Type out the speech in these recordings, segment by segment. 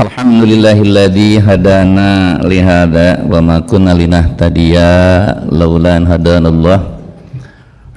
Alhamdulillahilladzi hadana lihada wa ma kunna linahtadiya laula an hadanallah.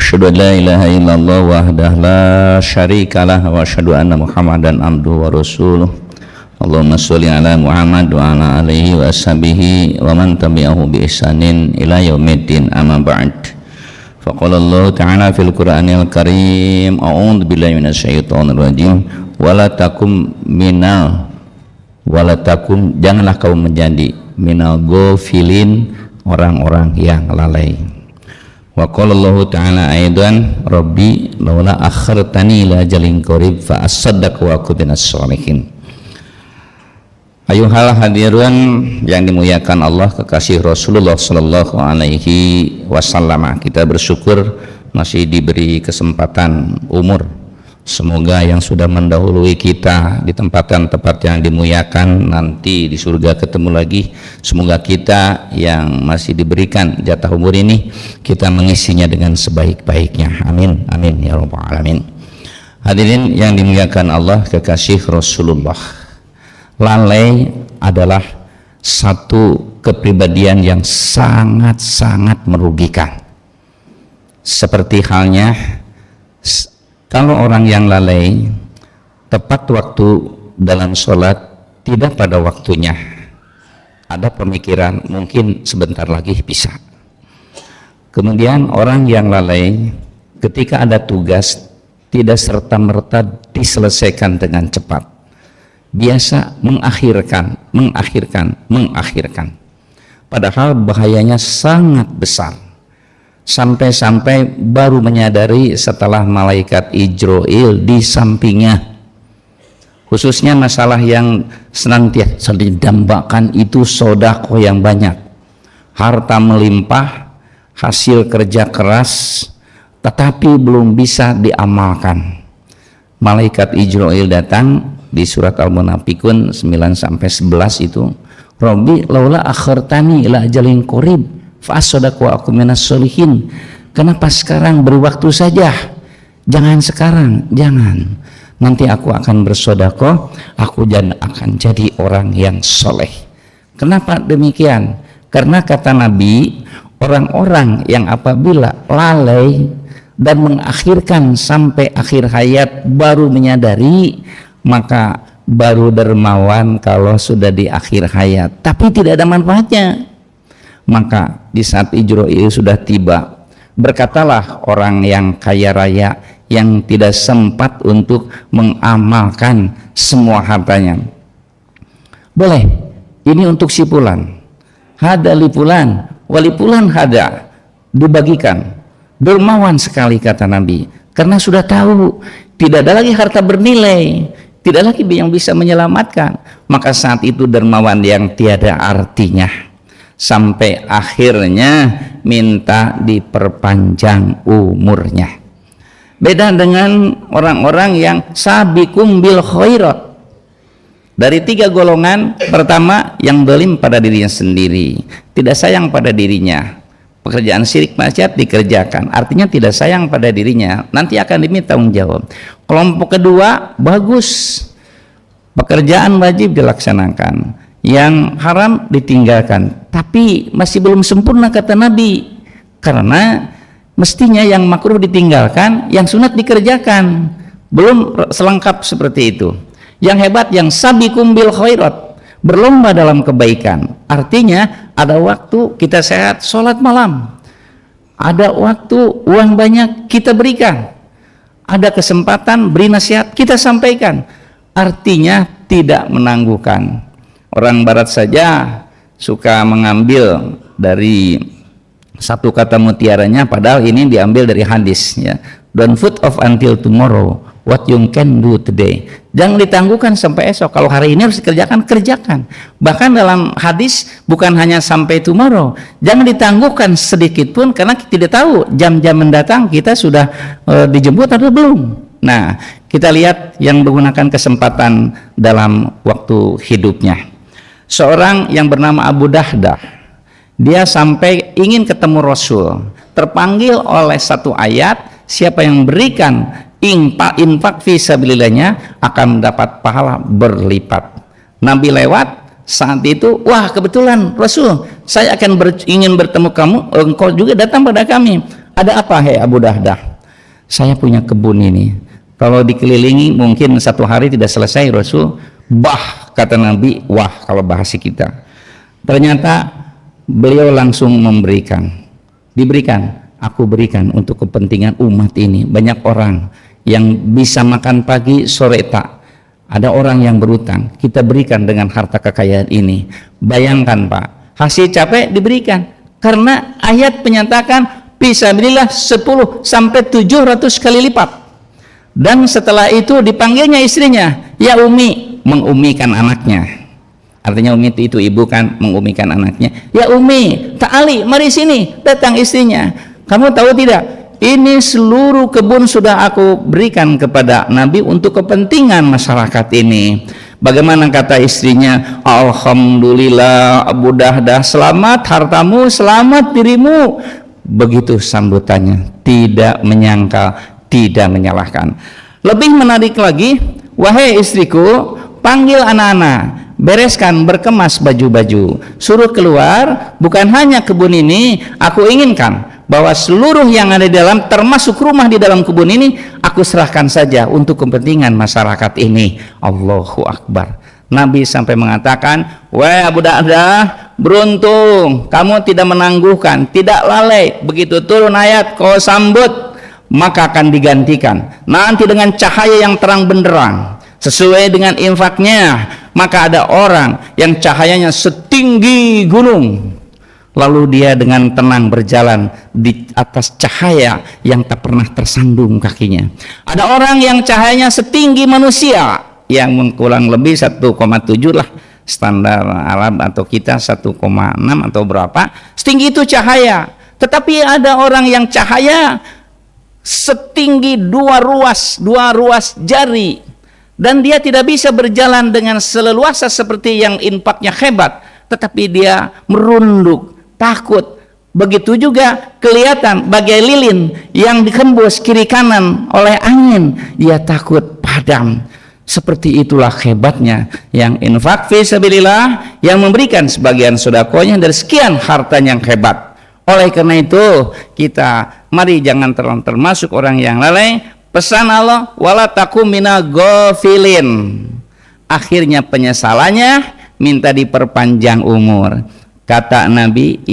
Asyhadu an la ilaha illallah wahdahu la syarikalah wa asyhadu anna Muhammadan abduhu wa rasuluh. Allahumma sholli ala Muhammad wa ala alihi wa ashabihi wa man tabi'ahu bi ihsanin ila yaumiddin, amma ba'd. Faqala Allah ta'ala fil Qur'anil Karim, a'udzu billahi minasyaitonir rajim, wala takum janganlah kau menjadi minal ghafilin, orang-orang yang lalai. Wa qala Allah ta'ala aidan, rabbi laula akhartani ila ajalin qarib fa asaddaq wa akun minas sholihin. Ayuhal hadirin yang dimuliakan Allah, kekasih Rasulullah sallallahu alaihi wasallam, kita bersyukur masih diberi kesempatan umur. Semoga yang sudah mendahului kita di tempat yang dimuliakan, nanti di surga ketemu lagi. Semoga kita yang masih diberikan jatah umur ini, kita mengisinya dengan sebaik-baiknya. Amin, amin ya rabbal alamin. Hadirin yang dimuliakan Allah, kekasih Rasulullah, lalai adalah satu kepribadian yang sangat-sangat merugikan. Seperti halnya kalau orang yang lalai tepat waktu dalam sholat tidak pada waktunya, ada pemikiran mungkin sebentar lagi bisa. Kemudian orang yang lalai ketika ada tugas tidak serta-merta diselesaikan dengan cepat, biasa mengakhirkan. Padahal bahayanya sangat besar. Sampai-sampai baru menyadari setelah malaikat Ijroil di sampingnya. Khususnya masalah yang senantiasa didambakan itu sedekah yang banyak, harta melimpah, hasil kerja keras, tetapi belum bisa diamalkan. Malaikat Ijroil datang di surat Al-Munafikun 9-11 itu, Rabbi laula akhartani ila ajalin qarib fa asaddaq wa akun minas sholihin. Kenapa sekarang, beri waktu saja, jangan sekarang, jangan, nanti aku akan bersedekah, aku akan jadi orang yang soleh. Kenapa demikian? Karena kata Nabi, orang-orang yang apabila lalai dan mengakhirkan sampai akhir hayat baru menyadari, maka baru dermawan kalau sudah di akhir hayat, tapi tidak ada manfaatnya. Maka di saat Ijroil sudah tiba, berkatalah orang yang kaya raya yang tidak sempat untuk mengamalkan semua hartanya, boleh, ini untuk si fulan, hada li fulan wali fulan hada, dibagikan. Dermawan sekali kata Nabi, karena sudah tahu tidak ada lagi harta bernilai, tidak lagi yang bisa menyelamatkan. Maka saat itu dermawan yang tiada artinya, sampai akhirnya minta diperpanjang umurnya. Beda dengan orang-orang yang sabiqum bil khairat. Dari 3 golongan, pertama yang zalim pada dirinya sendiri, tidak sayang pada dirinya, pekerjaan syirik maksiat dikerjakan, artinya tidak sayang pada dirinya, nanti akan diminta tanggung jawab. Kelompok kedua bagus, pekerjaan wajib dilaksanakan, yang haram ditinggalkan, tapi masih belum sempurna kata Nabi, karena mestinya yang makruh ditinggalkan, yang sunat dikerjakan, belum selengkap seperti itu. Yang hebat yang sabiqum bil khairat, berlomba dalam kebaikan, artinya ada waktu kita sehat sholat malam, ada waktu uang banyak kita berikan, ada kesempatan beri nasihat kita sampaikan, artinya tidak menangguhkan. Orang barat saja suka mengambil dari satu kata mutiaranya, padahal ini diambil dari hadis, ya. Don't put off until tomorrow what you can do today. Jangan ditangguhkan sampai esok. Kalau hari ini harus dikerjakan, kerjakan. Bahkan dalam hadis bukan hanya sampai tomorrow, jangan ditangguhkan sedikit pun, karena kita tidak tahu jam-jam mendatang kita sudah dijemput atau belum. Nah, kita lihat yang menggunakan kesempatan dalam waktu hidupnya. Seorang yang bernama Abu Dahdah, dia sampai ingin ketemu Rasul, terpanggil oleh satu ayat, siapa yang berikan infak fi sabilillahnya akan mendapat pahala berlipat. Nabi lewat saat itu, wah kebetulan Rasul, saya akan ingin bertemu kamu, engkau juga datang pada kami. Ada apa hai Abu Dahdah? Saya punya kebun ini, kalau dikelilingi mungkin satu hari tidak selesai Rasul. Bah, kata Nabi, wah kalau bahasa kita. Ternyata beliau langsung diberikan, aku berikan untuk kepentingan umat ini. Banyak orang yang bisa makan pagi sore tak, ada orang yang berutang, kita berikan dengan harta kekayaan ini. Bayangkan Pak, hasil capek diberikan, karena ayat menyatakan fisabilillah 10 sampai 700 kali lipat. Dan setelah itu dipanggilnya istrinya, ya Umi, mengumikan anaknya. Artinya Umi itu ibu kan, mengumikan anaknya. Ya Umi, ta'ali, mari sini. Datang istrinya. Kamu tahu tidak, ini seluruh kebun sudah aku berikan kepada Nabi untuk kepentingan masyarakat ini. Bagaimana kata istrinya? Alhamdulillah Abu Dahdah, selamat hartamu, selamat dirimu. Begitu sambutannya, tidak menyangkal, tidak menyalahkan. Lebih menarik lagi, wahai istriku, panggil anak-anak, bereskan, berkemas baju-baju, suruh keluar. Bukan hanya kebun ini, aku inginkan bahwa seluruh yang ada di dalam, termasuk rumah di dalam kebun ini, aku serahkan saja untuk kepentingan masyarakat ini. Allahu Akbar. Nabi sampai mengatakan, wahai Abu Dahdah, beruntung kamu tidak menangguhkan, tidak lalai. Begitu turun ayat kau sambut, maka akan digantikan nanti dengan cahaya yang terang benderang sesuai dengan infaknya. Maka ada orang yang cahayanya setinggi gunung, lalu dia dengan tenang berjalan di atas cahaya yang tak pernah tersandung kakinya. Ada orang yang cahayanya setinggi manusia, yang kurang lebih 1,7 lah standar Arab, atau kita 1,6 atau berapa, setinggi itu cahaya. Tetapi ada orang yang cahaya setinggi dua ruas jari, dan dia tidak bisa berjalan dengan seleluasa seperti yang infaknya hebat, tetapi dia merunduk, takut. Begitu juga kelihatan bagai lilin yang dikembus kiri kanan oleh angin, ia takut, padam. Seperti itulah hebatnya yang infak fisabilillah, yang memberikan sebagian sedekahnya dari sekian hartanya yang hebat. Oleh karena itu, kita mari jangan termasuk orang yang lalai. Pesan Allah, wala takum mina ghafilin. Akhirnya penyesalannya minta diperpanjang umur. Kata Nabi,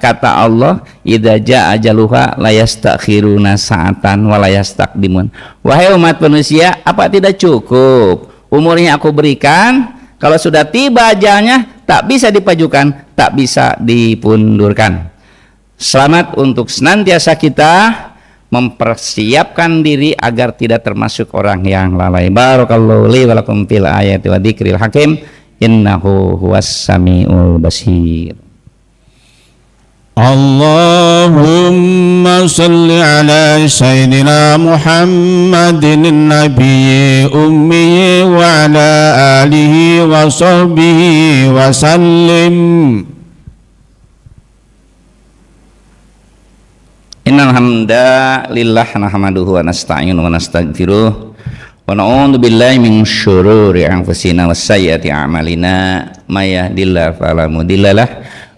kata Allah, idza jaa ajaluha la yastakhiruna sa'atan wa la yastaqdimun. Wahai umat manusia, apa tidak cukup umurnya aku berikan? Kalau sudah tiba ajalnya, tak bisa dipajukan, tak bisa dipundurkan. Selamat untuk senantiasa kita mempersiapkan diri agar tidak termasuk orang yang lalai. Barakallahu li wa lakum fil ayati wa dzikril hakim. Innahu huwas samiul basir. Allahumma salli ala sayyidina Muhammadin nabiyyi ummi wa ala alihi wa sahbihi wa sallim. Innal hamdalillah nahmaduhu wa nasta'inu wa nastaghfiruh wa na'udzu billahi min syururi anfusina was sayyiati a'malina may yahdihillahu fala mudhillalah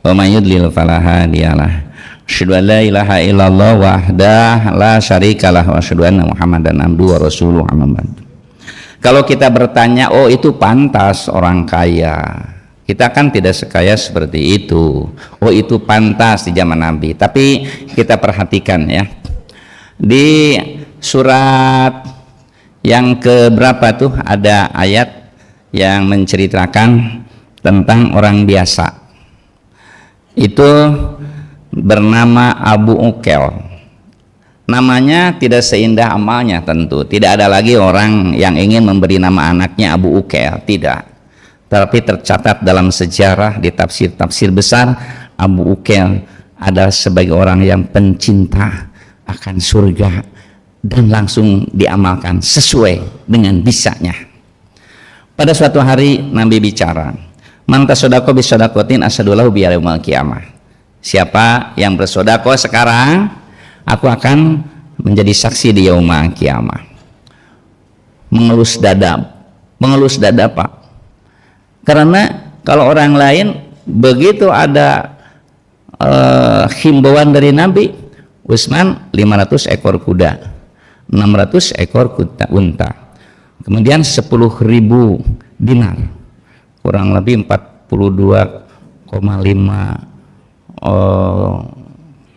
wa may yudlil fala hadiyalah. Asyhadu an la ilaha illallah wahdahu la syarikalah wa asyhadu anna Muhammadan abduhu wa rasuluhu amma ba'du. Kalau kita bertanya, oh itu pantas orang kaya, kita kan tidak sekaya seperti itu. Oh itu pantas di zaman Nabi. Tapi kita perhatikan ya, di surat yang keberapa tuh ada ayat yang menceritakan tentang orang biasa. Itu bernama Abu Ukel. Namanya tidak seindah amalnya tentu. Tidak ada lagi orang yang ingin memberi nama anaknya Abu Ukel, tidak. Tapi tercatat dalam sejarah di tafsir-tafsir besar, Abu Ukel adalah sebagai orang yang pencinta akan surga dan langsung diamalkan sesuai dengan bisanya. Pada suatu hari Nabi bicara, man tasaddaqa bi shadaqatin asadulahu bi yaumil qiyamah. Siapa yang bersedekah sekarang, aku akan menjadi saksi di yaumil qiyamah. Mengelus dada Pak. Karena kalau orang lain begitu ada himbauan dari Nabi, Utsman 500 ekor kuda, 600 ekor unta, kemudian 10.000 dinar, kurang lebih 42,5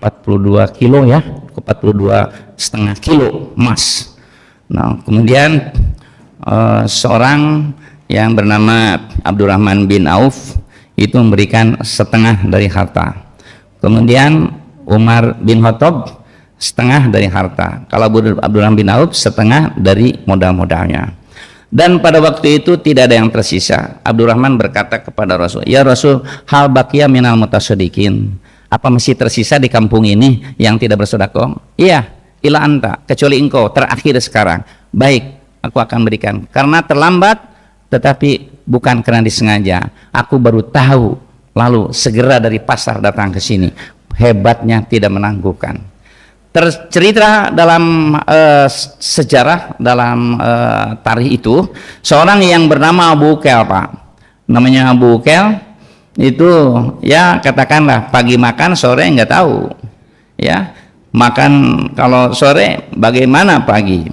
42 kilo ya, 42,5 kilo emas. Nah, kemudian seorang yang bernama Abdurrahman bin Auf itu memberikan setengah dari harta. Kemudian Umar bin Khattab setengah dari harta. Kalau Abdurrahman bin Auf setengah dari modal-modalnya. Dan pada waktu itu tidak ada yang tersisa. Abdurrahman berkata kepada Rasul, "Ya Rasul, hal baqiya minal mutasaddiqin." Apa masih tersisa di kampung ini yang tidak bersedekah? Iya, ila anta, kecuali engkau terakhir sekarang. Baik, aku akan berikan. Karena terlambat, tetapi bukan karena disengaja. Aku baru tahu, lalu segera dari pasar datang ke sini. Hebatnya tidak menangguhkan. Tercerita dalam sejarah, dalam tarikh itu, seorang yang bernama Abu Ukail, Pak. Namanya Abu Ukail. Itu ya katakanlah pagi makan, sore nggak tahu ya, makan kalau sore bagaimana pagi.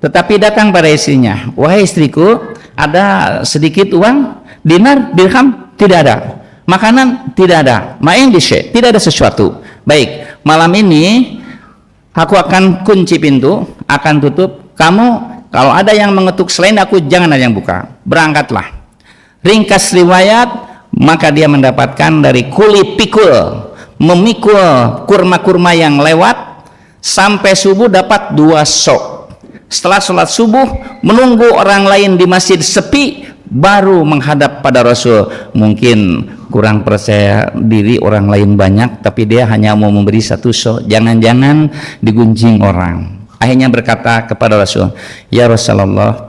Tetapi datang pada istrinya, "Wahai istriku, ada sedikit uang, dinar, dirham? Tidak ada. Makanan? Tidak ada. Ma'in dishe, tidak ada sesuatu. Baik, malam ini aku akan kunci pintu, akan tutup. Kamu kalau ada yang mengetuk selain aku, jangan ada yang buka. Berangkatlah." Ringkas riwayat, maka dia mendapatkan dari kuli pikul, memikul kurma-kurma yang lewat sampai subuh dapat 2 sok. Setelah sholat subuh menunggu orang lain di masjid sepi, baru menghadap pada Rasul. Mungkin kurang percaya diri, orang lain banyak tapi dia hanya mau memberi 1 sok, jangan-jangan digunjing orang. Akhirnya berkata kepada Rasul, "Ya Rasulullah,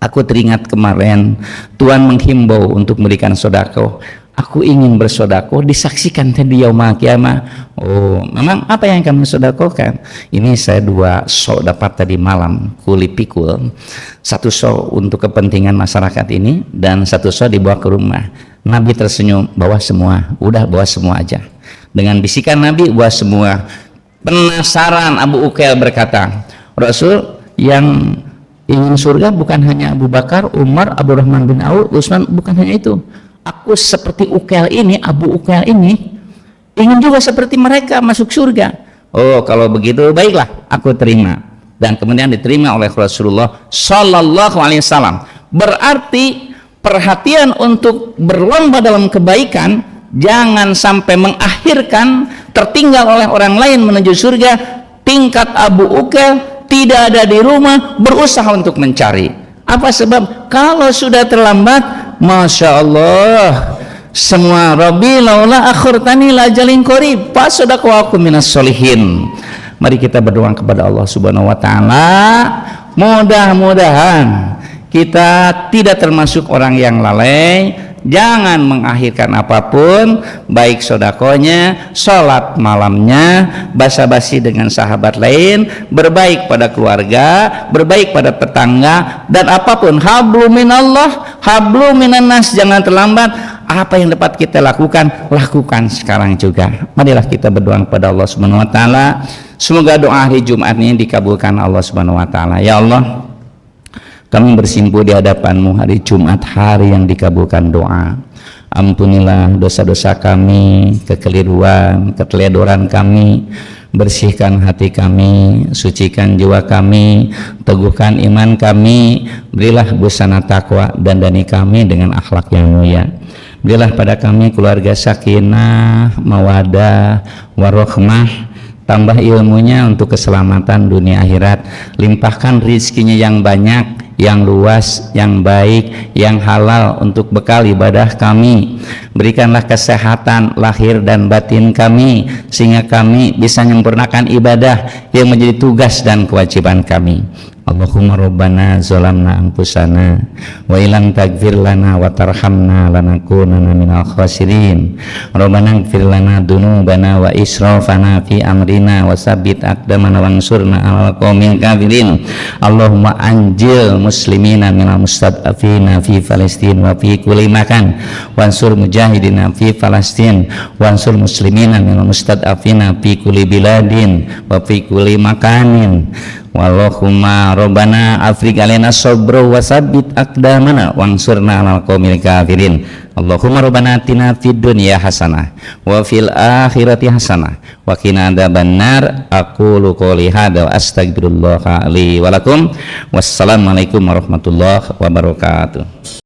aku teringat kemarin Tuhan menghimbau untuk memberikan sedekah. Aku ingin bersedekah disaksikan di yaumul kiamah." "Oh, memang apa yang kamu sedekahkan?" "Ini saya 2 sok dapat tadi malam, kuli pikul. 1 sok untuk kepentingan masyarakat ini dan 1 sok dibawa ke rumah." Nabi tersenyum, "Bawa semua." "Udah, bawa semua aja." Dengan bisikan Nabi, bawa semua. Penasaran Abu Ukail berkata, "Rasul, yang ingin surga bukan hanya Abu Bakar, Umar, Abdurrahman bin Auf, Utsman, bukan hanya itu. Aku seperti Ukail ini, Abu Ukail ini, ingin juga seperti mereka masuk surga." "Oh, kalau begitu baiklah, aku terima." Dan kemudian diterima oleh Rasulullah Sallallahu Alaihi Wasallam. Berarti perhatian untuk berlomba dalam kebaikan, jangan sampai mengakhirkan tertinggal oleh orang lain menuju surga. Tingkat Abu Ukail tidak ada di rumah, berusaha untuk mencari. Apa sebab? Kalau sudah terlambat, Masya Allah, semua Rabbi laula akhirtani la jalin qarib fasodaqaku minas solihin. Mari kita berdoa kepada Allah Subhanahu wa taala, mudah-mudahan kita tidak termasuk orang yang lalai. Jangan mengakhirkan apapun, baik sedekahnya, sholat malamnya, basa-basi dengan sahabat lain, berbaik pada keluarga, berbaik pada tetangga, dan apapun. Hablu minallah, hablu minan nas. Jangan terlambat. Apa yang dapat kita lakukan, lakukan sekarang juga. Marilah kita berdoa kepada Allah Subhanahu wa taala. Semoga doa hari Jumat ini dikabulkan Allah Subhanahu wa taala. Ya Allah, kami bersimpuh di hadapan-Mu hari Jumat, hari yang dikabulkan doa. Ampunilah dosa-dosa kami, kekeliruan, keteledoran kami. Bersihkan hati kami, sucikan jiwa kami, teguhkan iman kami. Berilah busana takwa, dandani kami dengan akhlak yang mulia. Berilah pada kami keluarga sakinah, mawadah, warahmah. Tambah ilmunya untuk keselamatan dunia akhirat. Limpahkan rizkinya yang banyak, yang luas, yang baik, yang halal untuk bekal ibadah kami. Berikanlah kesehatan lahir dan batin kami, sehingga kami bisa menyempurnakan ibadah yang menjadi tugas dan kewajiban kami. Allahumma rabbana zalamna anfusana wa illam taghfir lana wa tarhamna lanakunanna minal khasirin. Rabbana ighfir lana dzunubana wa israfana fi amrina wa tsabbit aqdamana wansurna 'alal qaumil kafirin. Allahumma anjil muslimina minal mustad'afina fi Palestin wa fi kulli makan wansur mujahidina fi Palestin wansur muslimina minal mustad'afina fi kulli biladin wa fi kulli makanin. Wallahumma rabbana afrig alaina sabra wa sabbit aqdamana wansurna 'alal qaumil kafirin. Allahumma rabbana atina fid dunya hasanah wa fil akhirati hasanah wa qina adzabannar. Aqulu qouli hadza wa astaghfirullah li wa lakum. Wassalamualaikum warahmatullahi wabarakatuh.